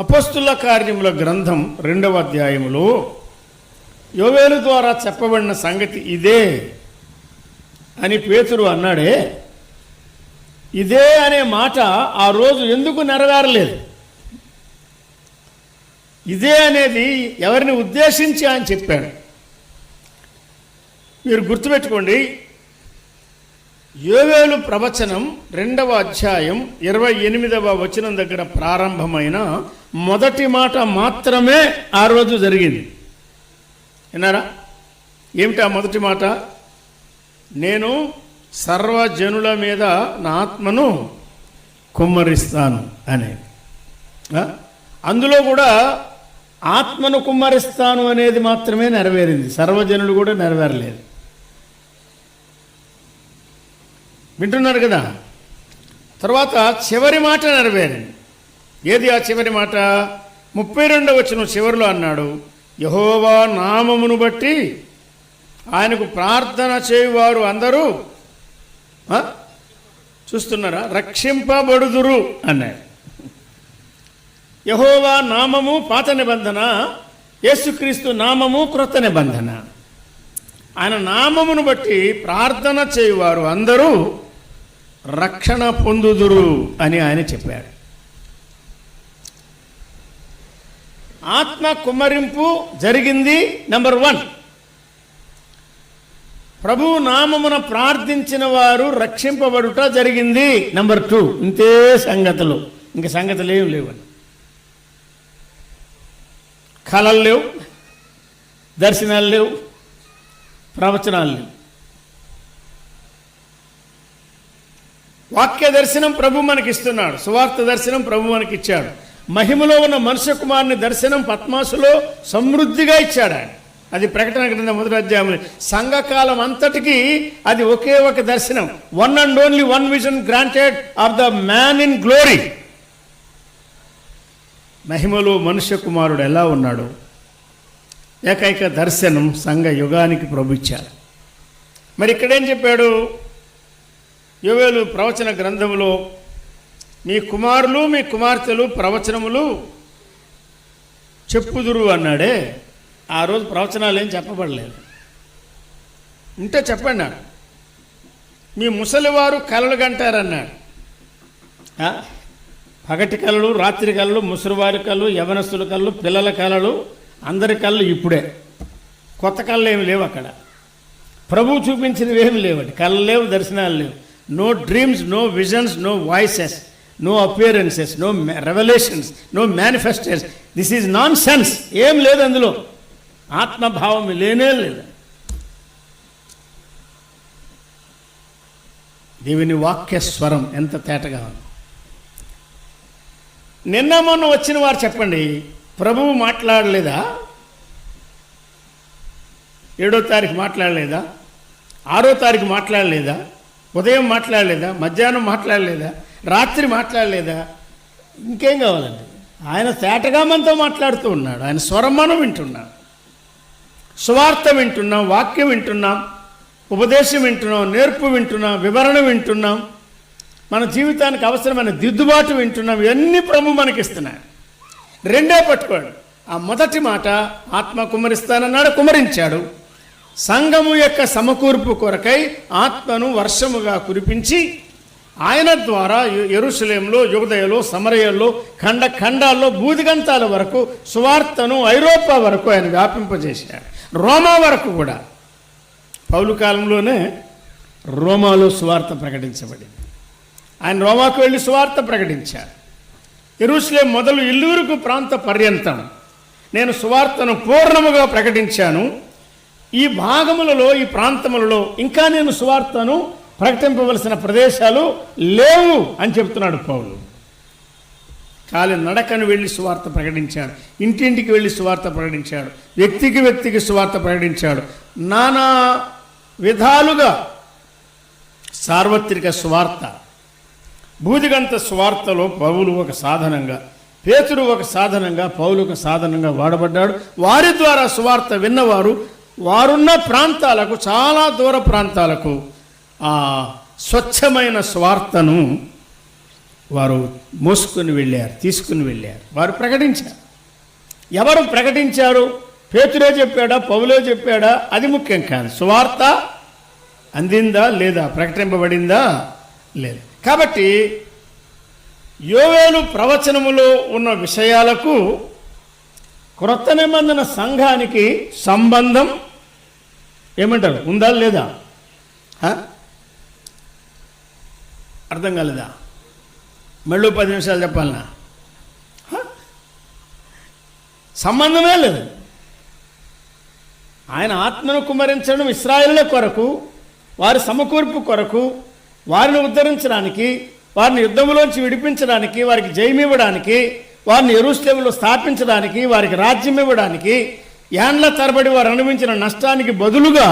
అపొస్తలుల కార్యముల గ్రంథం 2వ అధ్యాయములో యోవేలు ద్వారా చెప్పబడిన సంగతి ఇదే అని పేతురు అన్నాడే, ఇదే అనే మాట ఆ రోజు ఎందుకు నెరవేరలేదు? ఇదే అనేది ఎవరిని ఉద్దేశించి ఆయన చెప్పాడు? మీరు గుర్తుపెట్టుకోండి, యోవేలు ప్రవచనం 2వ అధ్యాయం 28వ వచనం దగ్గర ప్రారంభమైన మొదటి మాట మాత్రమే ఆ రోజు జరిగింది. విన్నారా? ఏమిటి ఆ మొదటి మాట? నేను సర్వజనుల మీద నా ఆత్మను కుమ్మరిస్తాను అనేది. అందులో కూడా ఆత్మను కుమ్మరిస్తాను అనేది మాత్రమే నెరవేరింది, సర్వజనులు కూడా నెరవేరలేదు. వింటున్నారు కదా? తర్వాత చివరి మాట నెరవేరింది. ఏది ఆ చివరి మాట? 32వ వచనం చివరిలో అన్నాడు, యెహోవా నామమును బట్టి ఆయనకు ప్రార్థన చేయువారు అందరూ చూస్తున్నారా, రక్షింపబడుదురు అన్నాడు. యెహోవా నామము పాత నిబంధన, యేసుక్రీస్తు నామము క్రొత్త నిబంధన. ఆయన నామమును బట్టి ప్రార్థన చేయువారు అందరూ రక్షణ పొందుదురు అని ఆయన చెప్పాడు. ఆత్మ కుమ్మరింపు జరిగింది. నెంబర్ 1, ప్రభువు నామమున ప్రార్థించిన వారు రక్షింపబడుట జరిగింది. నెంబర్ 2, ఇంతే సంగతులు, ఇంక సంగతులు ఏం లేవు. కళలు లేవు, దర్శనాలు లేవు, ప్రవచనాలు లేవు. వాక్య దర్శనం ప్రభు మనకిస్తున్నాడు, సువార్త దర్శనం ప్రభు మనకిచ్చాడు. మహిమలో ఉన్న మనుష్య కుమారుని దర్శనం పద్మాసులో సమృద్ధిగా ఇచ్చాడు ఆయన. అది ప్రకటన గ్రంథం 1వ అధ్యాయం. సంఘకాలం అంతటికీ అది ఒకే ఒక దర్శనం, one and only one vision granted of the man in glory. మహిమలో మనుష్య కుమారుడు ఎలా ఉన్నాడు, ఏకైక దర్శనం సంఘ యుగానికి ప్రభు ఇచ్చారు. మరి ఇక్కడేం చెప్పాడు? యోవేలు ప్రవచన గ్రంథంలో మీ కుమారులు మీ కుమార్తెలు ప్రవచనములు చెప్పుదురు అన్నాడే. ఆ రోజు ప్రవచనాలు ఏం చెప్పబడలేదు. ఉంటే చెప్పండి అన్నాడు. మీ ముసలివారు కలలు కంటారన్నాడు. పగటి కళలు, రాత్రి కళలు, ముసలివారి కళ్ళు, యవనస్తుల కళ్ళు, పిల్లల కళలు, అందరి కళ్ళు ఇప్పుడే. కొత్త కళ్ళు ఏమి లేవు అక్కడ. ప్రభువు చూపించినవి ఏమి లేవండి. కళ్ళు లేవు, దర్శనాలు లేవు. No dreams, no visions, no voices, no appearances, no revelations, no manifestations. This is nonsense. ఏం లేదు అందులో, ఆత్మభావం లేనే లేదు. దేవుని వాక్య స్వరం ఎంత తేటగా ఉంది. నిన్న మొన్న వచ్చిన వారు చెప్పండి, ప్రభువు మాట్లాడలేదా? 7వ తారీఖు మాట్లాడలేదా? 6వ తారీఖు మాట్లాడలేదా? ఉదయం మాట్లాడలేదా? మధ్యాహ్నం మాట్లాడలేదా? రాత్రి మాట్లాడలేదా? ఇంకేం కావాలండి? ఆయన తేటగా మనతో మాట్లాడుతూ ఉన్నాడు. ఆయన స్వరం మనం వింటున్నాం, సువార్త వింటున్నాం, వాక్యం వింటున్నాం, ఉపదేశం వింటున్నాం, నేర్పు వింటున్నాం, వివరణ వింటున్నాం, మన జీవితానికి అవసరమైన దిద్దుబాటు వింటున్నాం. ఇవన్నీ ప్రభు మనకిస్తున్నాడు. 2 పట్టుకోండి. ఆ మొదటి మాట, ఆత్మ కుమ్మరిస్తానన్నాడు, కుమ్మరించాడు. సంఘము యొక్క సమకూర్పు కొరకై ఆత్మను వర్షముగా కురిపించి ఆయన ద్వారా యెరూషలేములో, యూదయలో, సమరయలో, ఖండాల్లో, బూదిగంతాల వరకు సువార్తను ఐరోపా వరకు ఆయన వ్యాపింపజేశాడు. రోమా వరకు కూడా. పౌలు కాలంలోనే రోమాలో సువార్త ప్రకటించబడింది. ఆయన రోమాకు వెళ్ళి సువార్త ప్రకటించారు. యెరూషలేం మొదలు ఇల్లూరుకు ప్రాంత పర్యంతం నేను సువార్తను పూర్ణముగా ప్రకటించాను. ఈ భాగములలో, ఈ ప్రాంతములలో ఇంకా నేను సువార్తను ప్రకటింపవలసిన ప్రదేశాలు లేవు అని చెప్తున్నాడు పౌలు. కాలి నడకను వెళ్ళి సువార్త ప్రకటించాడు, ఇంటింటికి వెళ్ళి సువార్త ప్రకటించాడు, వ్యక్తికి సువార్త ప్రకటించాడు. నానా విధాలుగా సార్వత్రిక సువార్త, బూదిగంత సువార్తలో పౌలు ఒక సాధనంగా, పేతురు ఒక సాధనంగా, పౌలు ఒక సాధనంగా వాడబడ్డాడు. వారి ద్వారా సువార్త విన్నవారు వారున్న ప్రాంతాలకు, చాలా దూర ప్రాంతాలకు ఆ స్వచ్ఛమైన స్వార్థను వారు మోసుకొని వెళ్ళారు, తీసుకుని వెళ్ళారు. వారు ప్రకటించారు. ఎవరు ప్రకటించారు? పేతురే చెప్పాడా, పౌలే చెప్పాడా? అది ముఖ్యం కాదు. సువార్త అందిందా లేదా, ప్రకటింపబడిందా లేదు. కాబట్టి యోవేలు ప్రవచనములో ఉన్న విషయాలకు క్రొత్త నిబంధన సంఘానికి సంబంధం ఏమంటారు, ఉందా లేదా? అర్థం కాలేదా? మళ్ళీ 10 నిమిషాలు చెప్పాలనా? సంబంధమే లేదు. ఆయన ఆత్మను కుమ్మరించడం ఇశ్రాయేలుల కొరకు, వారి సమకూర్పు కొరకు, వారిని ఉద్ధరించడానికి, వారిని యుద్ధంలోంచి విడిపించడానికి, వారికి జయమివ్వడానికి, వారిని యెరూషలేములో స్థాపించడానికి, వారికి రాజ్యం ఇవ్వడానికి, ఏండ్ల తరబడి వారు అనుభవించిన నష్టానికి బదులుగా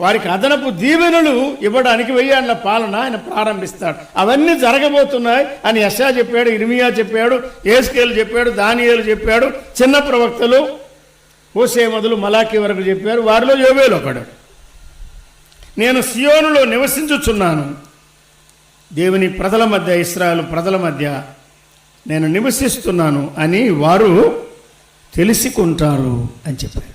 వారికి అదనపు దీవెనలు ఇవ్వడానికి 1000 ఏళ్ల పాలన ఆయన ప్రారంభిస్తాడు. అవన్నీ జరగబోతున్నాయి అని యెషయా చెప్పాడు, ఇర్మియా చెప్పాడు, యేస్కేలు చెప్పాడు, దానియేలు చెప్పాడు, చిన్న ప్రవక్తలు హోషే మొదలు మలాకీ వరకు చెప్పారు. వారిలో యోవేలు ఒకడు. నేను సియోనులో నివసించుచున్నాను, దేవుని ప్రజల మధ్య, ఇశ్రాయేలు ప్రజల మధ్య నేను నివసిస్తున్నాను అని వారు తెలుసుకుంటారు అని చెప్పారు.